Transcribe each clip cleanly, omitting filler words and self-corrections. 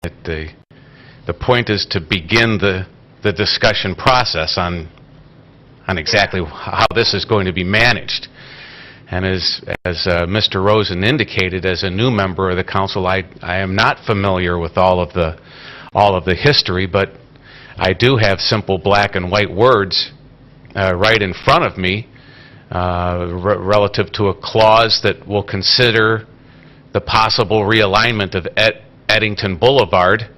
The point is to begin the discussion process on exactly how this is going to be managed. And as Mr. Rosen indicated, as a new member of the council, I am not familiar with all of the history, but I do have simple black and white words right in front of me relative to a clause that will consider the possible realignment of Eddington Boulevard.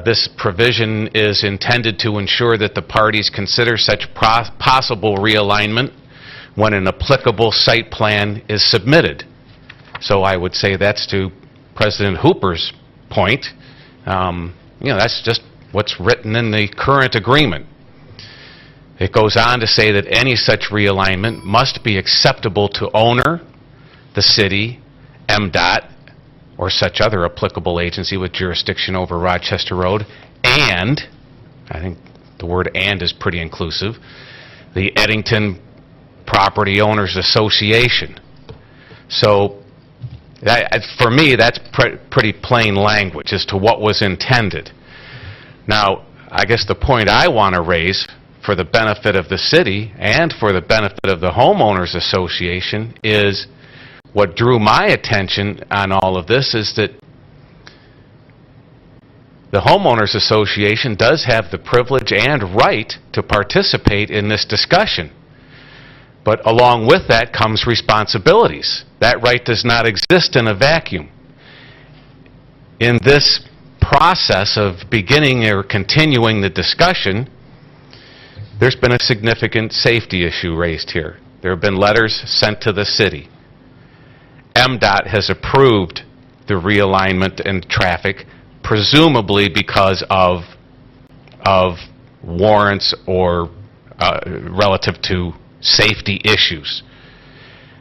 This provision is intended to ensure that the parties consider such possible realignment when an applicable site plan is submitted. So I would say that's to President Hooper's point. That's just what's written in the current agreement. It goes on to say that any such realignment must be acceptable to owner, the city, MDOT, or such other applicable agency with jurisdiction over Rochester Road, and, I think the word "and" is pretty inclusive, the Eddington Property Owners Association. So, for me, that's pretty plain language as to what was intended. Now, I guess the point I want to raise for the benefit of the city and for the benefit of the Homeowners Association is what drew my attention on all of this is that the Homeowners Association does have the privilege and right to participate in this discussion. But along with that comes responsibilities. That right does not exist in a vacuum. In this process of beginning or continuing the discussion, there's been a significant safety issue raised here. There have been letters sent to the city. MDOT has approved the realignment and traffic, presumably because of warrants or relative to safety issues.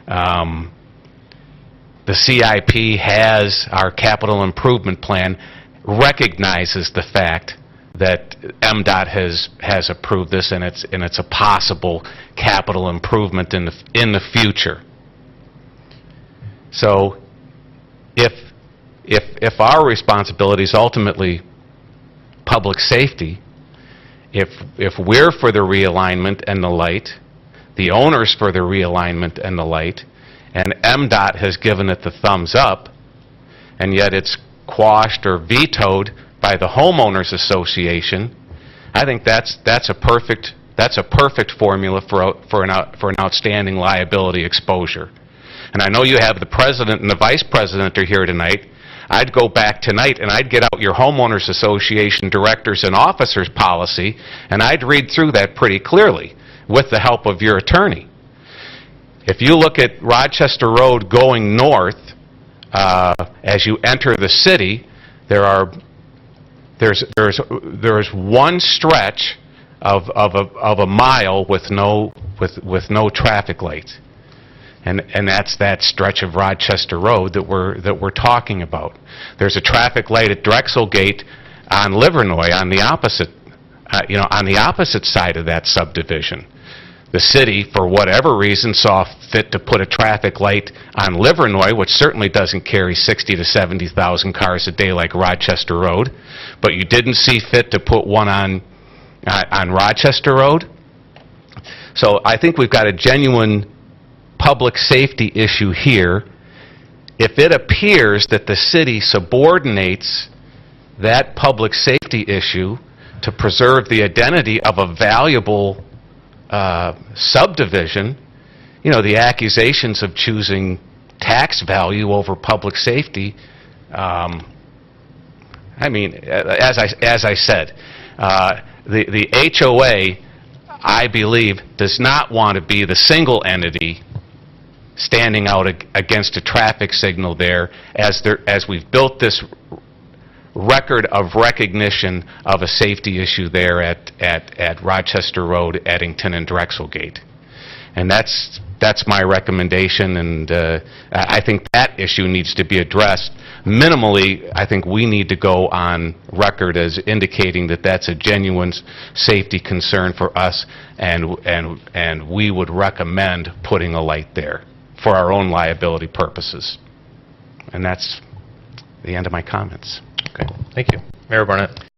The CIP has, our capital improvement plan, recognizes the fact that MDOT has approved this, and it's a possible capital improvement in the future. So, if our responsibility is ultimately public safety, if we're for the realignment and the light, the owners for the realignment and the light, and MDOT has given it the thumbs up, and yet it's quashed or vetoed by the Homeowners Association, I think that's a perfect formula for an outstanding liability exposure. And I know you have the president and the vice president are here tonight. I'd go back tonight and I'd get out your Homeowners Association directors and officers policy, and I'd read through that pretty clearly with the help of your attorney. If you look at Rochester Road going north, as you enter the city, there's one stretch of a mile with no traffic lights. And that's that stretch of Rochester Road that we're talking about. There's a traffic light at Drexel Gate on Livernois on the opposite side of that subdivision. The city, for whatever reason, saw fit to put a traffic light on Livernois, which certainly doesn't carry 60 to 70,000 cars a day like Rochester Road, but you didn't see fit to put one on Rochester Road. So I think we've got a genuine public safety issue here. If it appears that the city subordinates that public safety issue to preserve the identity of a valuable subdivision, the accusations of choosing tax value over public safety, as I said, the HOA, I believe, does not want to be the single entity standing out against a traffic signal there as we've built this record of recognition of a safety issue there at Rochester Road, Eddington, and Drexel Gate. And that's my recommendation, and I think that issue needs to be addressed. Minimally, I think we need to go on record as indicating that that's a genuine safety concern for us, and we would recommend putting a light there for our own liability purposes. And that's the end of my comments. Okay, thank you. Mayor Barnett.